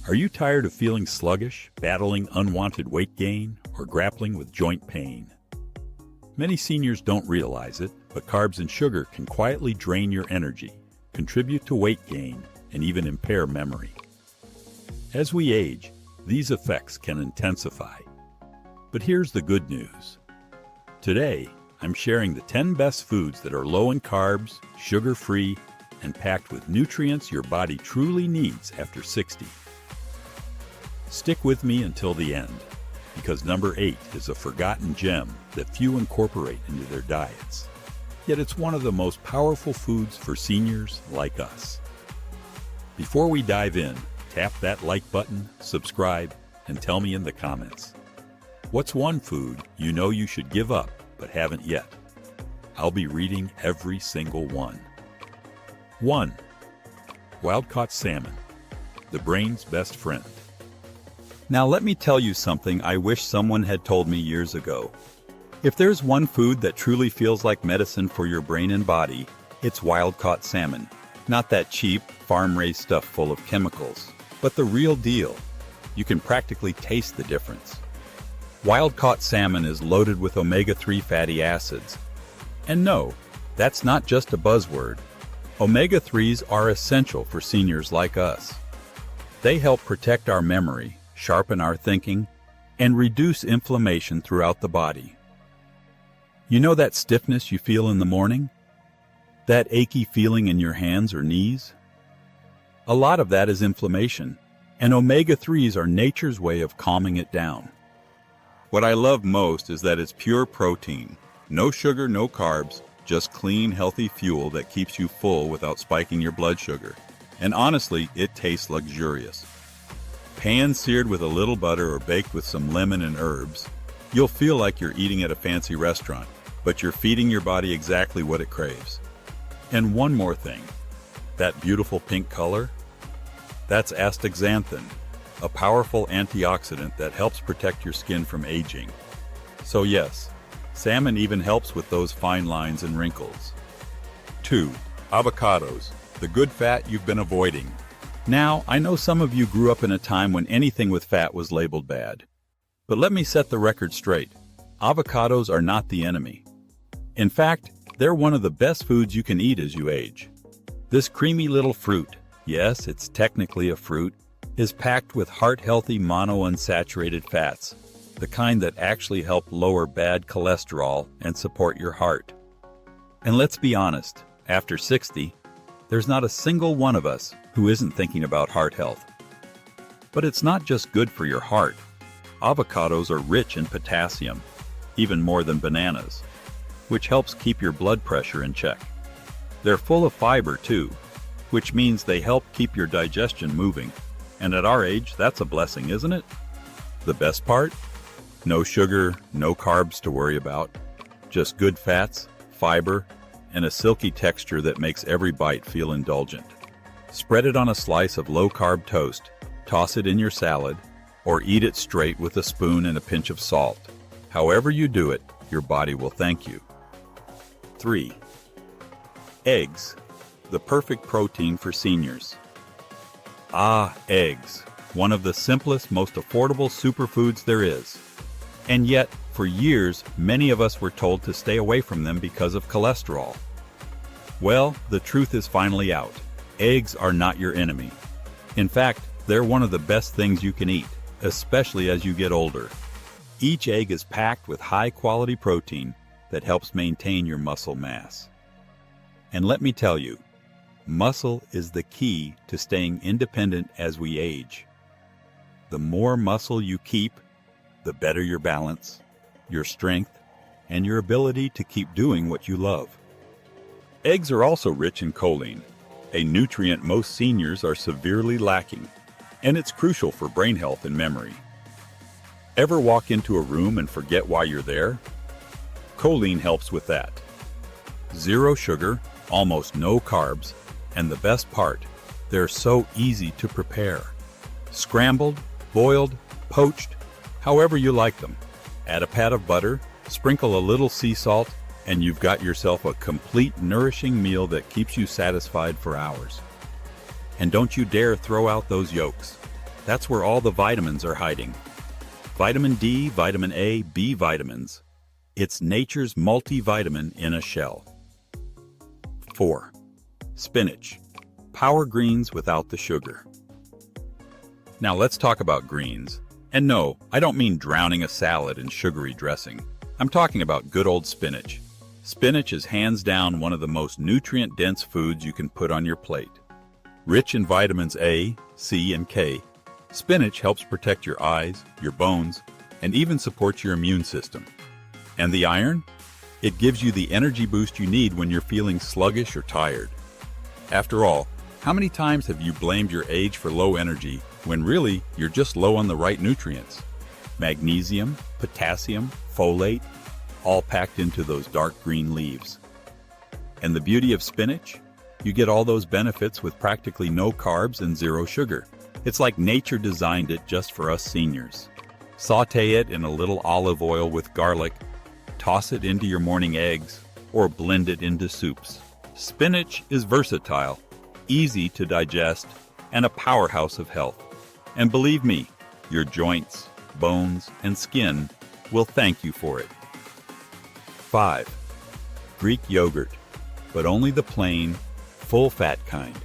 Are you tired of feeling sluggish, battling unwanted weight gain, or grappling with joint pain? Many seniors don't realize it, but carbs and sugar can quietly drain your energy, contribute to weight gain, and even impair memory. As we age, these effects can intensify. But here's the good news. Today, I'm sharing the 10 best foods that are low in carbs, sugar-free, and packed with nutrients your body truly needs after 60. Stick with me until the end, because number 8 is a forgotten gem that few incorporate into their diets. Yet it's one of the most powerful foods for seniors like us. Before we dive in, tap that like button, subscribe, and tell me in the comments. What's one food you know you should give up but haven't yet? I'll be reading every single one. 1. Wild-caught salmon, the brain's best friend. Now let me tell you something I wish someone had told me years ago. If there's one food that truly feels like medicine for your brain and body, it's wild-caught salmon. Not that cheap, farm-raised stuff full of chemicals, but the real deal. You can practically taste the difference. Wild-caught salmon is loaded with omega-3 fatty acids. And no, that's not just a buzzword. Omega-3s are essential for seniors like us. They help protect our memory, sharpen our thinking, and reduce inflammation throughout the body. You know that stiffness you feel in the morning? That achy feeling in your hands or knees? A lot of that is inflammation, and omega-3s are nature's way of calming it down. What I love most is that it's pure protein. No sugar, no carbs, just clean, healthy fuel that keeps you full without spiking your blood sugar. And honestly, it tastes luxurious. Pan-seared with a little butter or baked with some lemon and herbs, you'll feel like you're eating at a fancy restaurant, but you're feeding your body exactly what it craves. And one more thing, that beautiful pink color? That's astaxanthin, a powerful antioxidant that helps protect your skin from aging. So yes, salmon even helps with those fine lines and wrinkles. 2. Avocados, the good fat you've been avoiding. Now, I know some of you grew up in a time when anything with fat was labeled bad. But let me set the record straight. Avocados are not the enemy. In fact, they're one of the best foods you can eat as you age. This creamy little fruit, yes, it's technically a fruit, is packed with heart-healthy monounsaturated fats, the kind that actually help lower bad cholesterol and support your heart. And let's be honest, after 60, there's not a single one of us who isn't thinking about heart health. But it's not just good for your heart. Avocados are rich in potassium, even more than bananas, which helps keep your blood pressure in check. They're full of fiber too, which means they help keep your digestion moving. And at our age, that's a blessing, isn't it? The best part? No sugar, no carbs to worry about. Just good fats, fiber, and a silky texture that makes every bite feel indulgent. Spread it on a slice of low-carb toast, toss it in your salad, or eat it straight with a spoon and a pinch of salt. However you do it, your body will thank you. 3. Eggs, the perfect protein for seniors. Ah, eggs, one of the simplest, most affordable superfoods there is. And yet, for years, many of us were told to stay away from them because of cholesterol. Well, the truth is finally out. Eggs are not your enemy. In fact, they're one of the best things you can eat, especially as you get older. Each egg is packed with high-quality protein that helps maintain your muscle mass. And let me tell you, muscle is the key to staying independent as we age. The more muscle you keep, the better your balance, your strength, and your ability to keep doing what you love. Eggs are also rich in choline, a nutrient most seniors are severely lacking, and it's crucial for brain health and memory. Ever walk into a room and forget why you're there? Choline helps with that. Zero sugar, almost no carbs, and the best part, they're so easy to prepare. Scrambled, boiled, poached, however you like them. Add a pat of butter, sprinkle a little sea salt, and you've got yourself a complete, nourishing meal that keeps you satisfied for hours. And don't you dare throw out those yolks. That's where all the vitamins are hiding. Vitamin D, vitamin A, B vitamins. It's nature's multivitamin in a shell. 4. Spinach. Power greens without the sugar. Now let's talk about greens. And no, I don't mean drowning a salad in sugary dressing. I'm talking about good old spinach. Spinach is hands down one of the most nutrient-dense foods you can put on your plate. Rich in vitamins A, C, and K, spinach helps protect your eyes, your bones, and even supports your immune system. And the iron? It gives you the energy boost you need when you're feeling sluggish or tired. After all, how many times have you blamed your age for low energy when really you're just low on the right nutrients? Magnesium, potassium, folate, all packed into those dark green leaves. And the beauty of spinach? You get all those benefits with practically no carbs and zero sugar. It's like nature designed it just for us seniors. Sauté it in a little olive oil with garlic, toss it into your morning eggs, or blend it into soups. Spinach is versatile, easy to digest, and a powerhouse of health. And believe me, your joints, bones, and skin will thank you for it. 5. Greek yogurt, but only the plain, full-fat kind.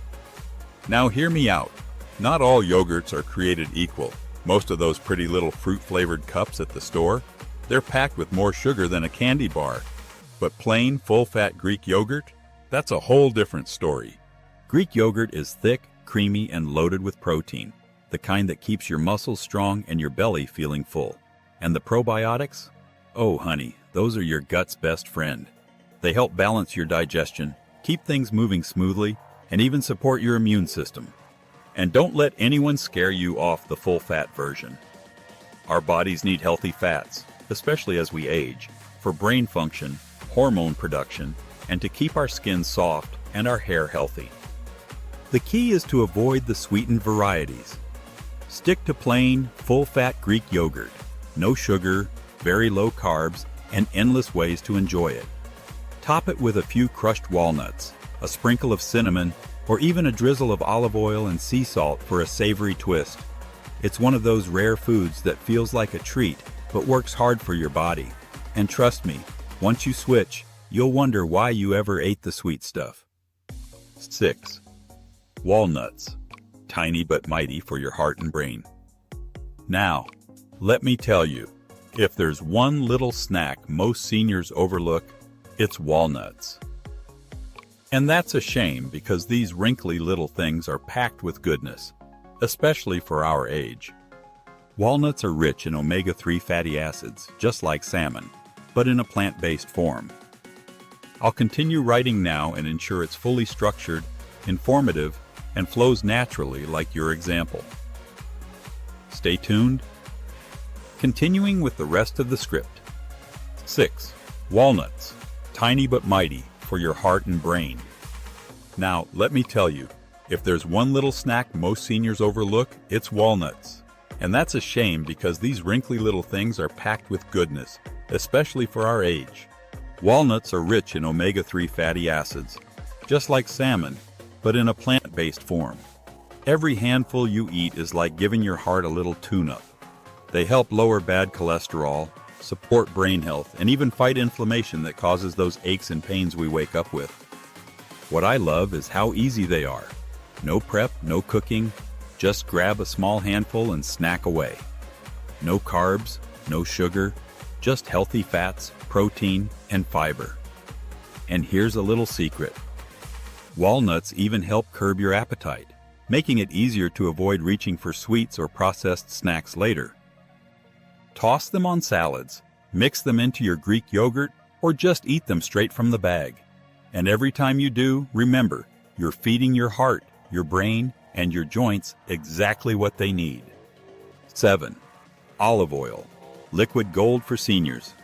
Now hear me out. Not all yogurts are created equal. Most of those pretty little fruit-flavored cups at the store, they're packed with more sugar than a candy bar. But plain, full-fat Greek yogurt? That's a whole different story. Greek yogurt is thick, creamy, and loaded with protein, the kind that keeps your muscles strong and your belly feeling full. And the probiotics? Oh, honey, those are your gut's best friend. They help balance your digestion, keep things moving smoothly, and even support your immune system. And don't let anyone scare you off the full-fat version. Our bodies need healthy fats, especially as we age, for brain function, hormone production, and to keep our skin soft and our hair healthy. The key is to avoid the sweetened varieties. Stick to plain, full-fat Greek yogurt. No sugar, very low carbs, and endless ways to enjoy it. Top it with a few crushed walnuts, a sprinkle of cinnamon, or even a drizzle of olive oil and sea salt for a savory twist. It's one of those rare foods that feels like a treat, but works hard for your body. And trust me, once you switch, you'll wonder why you ever ate the sweet stuff. 6. Walnuts. Tiny but mighty for your heart and brain. Now, let me tell you, if there's one little snack most seniors overlook, it's walnuts. And that's a shame because these wrinkly little things are packed with goodness, especially for our age. Walnuts are rich in omega-3 fatty acids, just like salmon, but in a plant-based form. I'll continue writing now and ensure it's fully structured, informative, and flows naturally like your example. Stay tuned. Continuing with the rest of the script. 6. Walnuts. Tiny but mighty for your heart and brain. Now, let me tell you, if there's one little snack most seniors overlook, it's walnuts. And that's a shame because these wrinkly little things are packed with goodness, especially for our age. Walnuts are rich in omega-3 fatty acids, just like salmon, but in a plant-based form. Every handful you eat is like giving your heart a little tune-up. They help lower bad cholesterol, support brain health, and even fight inflammation that causes those aches and pains we wake up with. What I love is how easy they are. No prep, no cooking, just grab a small handful and snack away. No carbs, no sugar, just healthy fats, protein, and fiber. And here's a little secret. Walnuts even help curb your appetite, making it easier to avoid reaching for sweets or processed snacks later. Toss them on salads, mix them into your Greek yogurt, or just eat them straight from the bag. And every time you do, remember, you're feeding your heart, your brain, and your joints exactly what they need. 7. Olive oil. Liquid gold for seniors.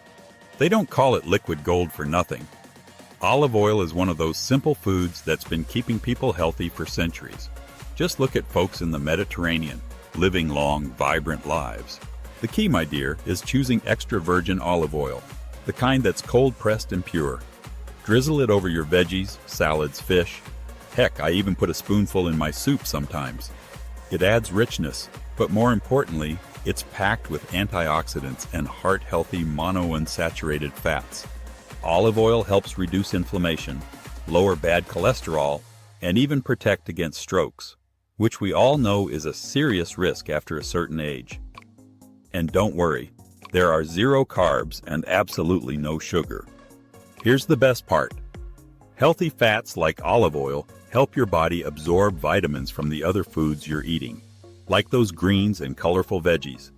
They don't call it liquid gold for nothing. Olive oil is one of those simple foods that's been keeping people healthy for centuries. Just look at folks in the Mediterranean, living long, vibrant lives. The key, my dear, is choosing extra virgin olive oil, the kind that's cold-pressed and pure. Drizzle it over your veggies, salads, fish. Heck, I even put a spoonful in my soup sometimes. It adds richness, But more importantly, it's packed with antioxidants and heart-healthy monounsaturated fats. Olive oil helps reduce inflammation, lower bad cholesterol, and even protect against strokes, which we all know is a serious risk after a certain age. And don't worry, there are 0 carbs and absolutely no sugar. Here's the best part. Healthy fats like olive oil help your body absorb vitamins from the other foods you're eating, like those greens and colorful veggies.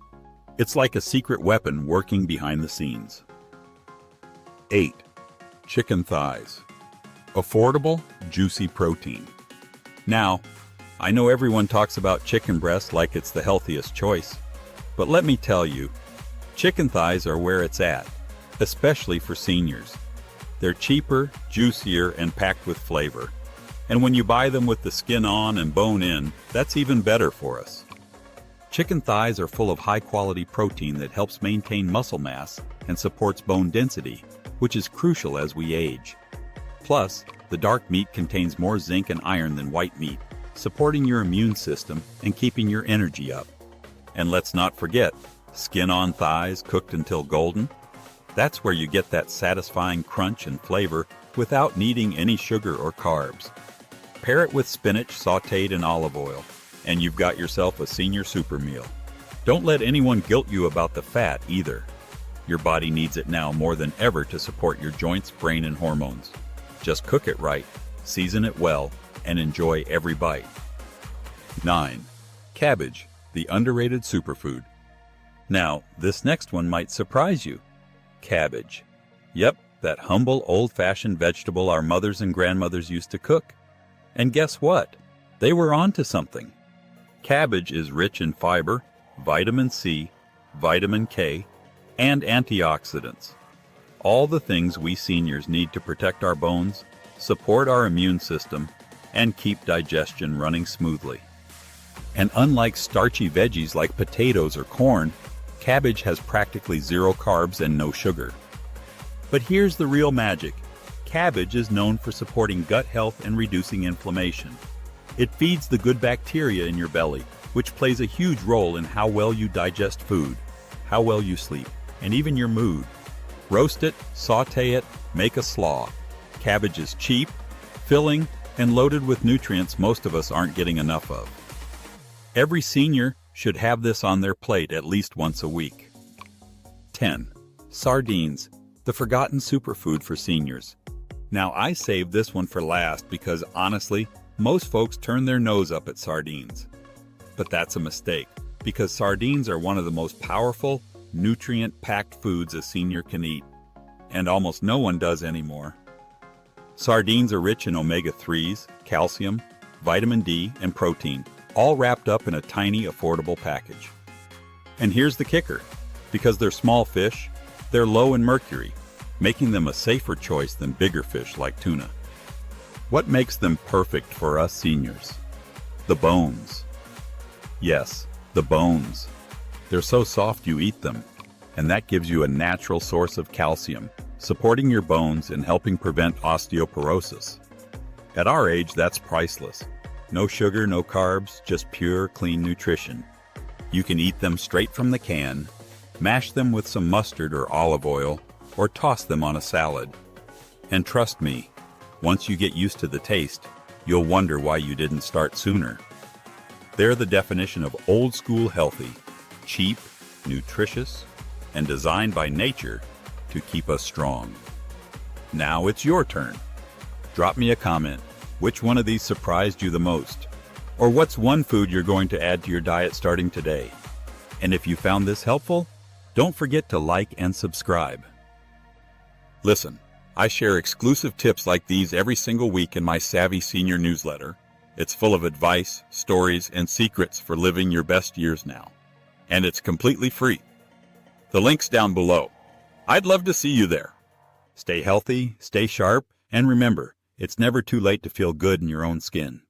It's like a secret weapon working behind the scenes. 8. Chicken thighs. Affordable, juicy protein. Now, I know everyone talks about chicken breast like it's the healthiest choice, but let me tell you, chicken thighs are where it's at, especially for seniors. They're cheaper, juicier, and packed with flavor. And when you buy them with the skin on and bone in, that's even better for us. Chicken thighs are full of high-quality protein that helps maintain muscle mass and supports bone density, which is crucial as we age. Plus, the dark meat contains more zinc and iron than white meat, supporting your immune system and keeping your energy up. And let's not forget, skin-on thighs cooked until golden. That's where you get that satisfying crunch and flavor without needing any sugar or carbs. Pair it with spinach sautéed in olive oil, and you've got yourself a senior super meal. Don't let anyone guilt you about the fat either. Your body needs it now more than ever to support your joints, brain, and hormones. Just cook it right, season it well, and enjoy every bite. 9. Cabbage, the underrated superfood. Now, this next one might surprise you. Cabbage. Yep, that humble, old-fashioned vegetable our mothers and grandmothers used to cook. And guess what? They were onto something. Cabbage is rich in fiber, vitamin C, vitamin K, and antioxidants. All the things we seniors need to protect our bones, support our immune system, and keep digestion running smoothly. And unlike starchy veggies like potatoes or corn, cabbage has practically 0 carbs and no sugar. But here's the real magic. Cabbage is known for supporting gut health and reducing inflammation. It feeds the good bacteria in your belly, which plays a huge role in how well you digest food, how well you sleep, and even your mood. Roast it, sauté it, make a slaw. Cabbage is cheap, filling, and loaded with nutrients most of us aren't getting enough of. Every senior should have this on their plate at least once a week. 10. Sardines, the forgotten superfood for seniors. Now, I saved this one for last because, honestly, most folks turn their nose up at sardines. But that's a mistake, because sardines are one of the most powerful, nutrient-packed foods a senior can eat, and almost no one does anymore. Sardines are rich in omega-3s, calcium, vitamin D, and protein, all wrapped up in a tiny, affordable package. And here's the kicker. Because they're small fish, they're low in mercury, making them a safer choice than bigger fish like tuna. What makes them perfect for us seniors? The bones. Yes, the bones. They're so soft you eat them, and that gives you a natural source of calcium, supporting your bones and helping prevent osteoporosis. At our age, that's priceless. No sugar, no carbs, just pure, clean nutrition. You can eat them straight from the can, mash them with some mustard or olive oil, or toss them on a salad. And trust me, once you get used to the taste, you'll wonder why you didn't start sooner. They're the definition of old-school healthy, cheap, nutritious, and designed by nature to keep us strong. Now it's your turn. Drop me a comment. Which one of these surprised you the most? Or what's one food you're going to add to your diet starting today? And if you found this helpful, don't forget to like and subscribe. Listen, I share exclusive tips like these every single week in my Savvy Senior newsletter. It's full of advice, stories, and secrets for living your best years now. And it's completely free. The link's down below. I'd love to see you there. Stay healthy, stay sharp, and remember, it's never too late to feel good in your own skin.